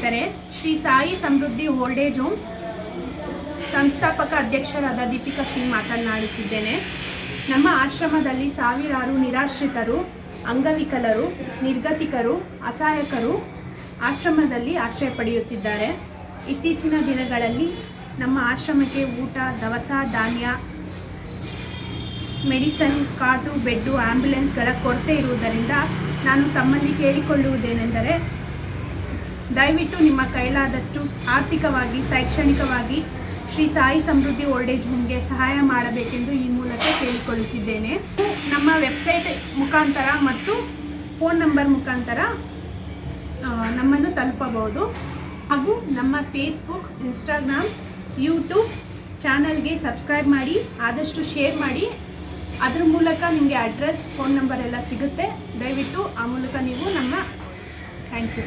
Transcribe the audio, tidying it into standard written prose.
ಸ್ನೇಹಿತರೆ, ಶ್ರೀ ಸಾಯಿ ಸಮೃದ್ಧಿ old age home ಸಂಸ್ಥಾಪಕ ಅಧ್ಯಕ್ಷರಾದ ದೀಪಿಕಾ ಸಿಂಗ್ ಮಾತನಾಡುತ್ತಿದ್ದೇನೆ. ನಮ್ಮ ಆಶ್ರಮದಲ್ಲಿ ಸಾವಿರಾರು ನಿರಾಶ್ರಿತರು, ಅಂಗವಿಕಲರು, ನಿರ್ಗತಿಕರು, ಅಸಹಾಯಕರು ಆಶ್ರಮದಲ್ಲಿ ಆಶ್ರಯ ಪಡೆಯುತ್ತಿದ್ದಾರೆ. ಇತ್ತೀಚಿನ ದಿನಗಳಲ್ಲಿ ನಮ್ಮ ಆಶ್ರಮಕ್ಕೆ ಊಟ, ದವಸ ಧಾನ್ಯ, ಮೆಡಿಸನ್, ಕಾಟು, ಬೆಡ್ಡು, ಆ್ಯಂಬುಲೆನ್ಸ್ಗಳ ಕೊರತೆ ಇರುವುದರಿಂದ ನಾನು ತಮ್ಮಲ್ಲಿ ಕೇಳಿಕೊಳ್ಳುವುದೇನೆಂದರೆ, ದಯವಿಟ್ಟು ನಿಮ್ಮ ಕೈಲಾದಷ್ಟು ಆರ್ಥಿಕವಾಗಿ, ಶೈಕ್ಷಣಿಕವಾಗಿ ಶ್ರೀ ಸಾಯಿ ಸಮೃದ್ಧಿ ಓಲ್ಡ್ ಏಜ್ ಹೋಮ್ಗೆ ಸಹಾಯ ಮಾಡಬೇಕೆಂದು ಈ ಮೂಲಕ ಕೇಳಿಕೊಳ್ಳುತ್ತಿದ್ದೇನೆ. ನಮ್ಮ ವೆಬ್ಸೈಟ್ ಮುಖಾಂತರ ಮತ್ತು ಫೋನ್ ನಂಬರ್ ಮುಖಾಂತರ ನಮ್ಮನ್ನು ತಲುಪಬಹುದು. ಹಾಗೂ ನಮ್ಮ ಫೇಸ್ಬುಕ್, ಇನ್ಸ್ಟಾಗ್ರಾಮ್, ಯೂಟ್ಯೂಬ್ ಚಾನಲ್ಗೆ ಸಬ್ಸ್ಕ್ರೈಬ್ ಮಾಡಿ, ಆದಷ್ಟು ಶೇರ್ ಮಾಡಿ. ಅದರ ಮೂಲಕ ನಿಮಗೆ ಅಡ್ರೆಸ್, ಫೋನ್ ನಂಬರ್ ಎಲ್ಲ ಸಿಗುತ್ತೆ. ದಯವಿಟ್ಟು ಆ ಮೂಲಕ ನೀವು ಥ್ಯಾಂಕ್ ಯು.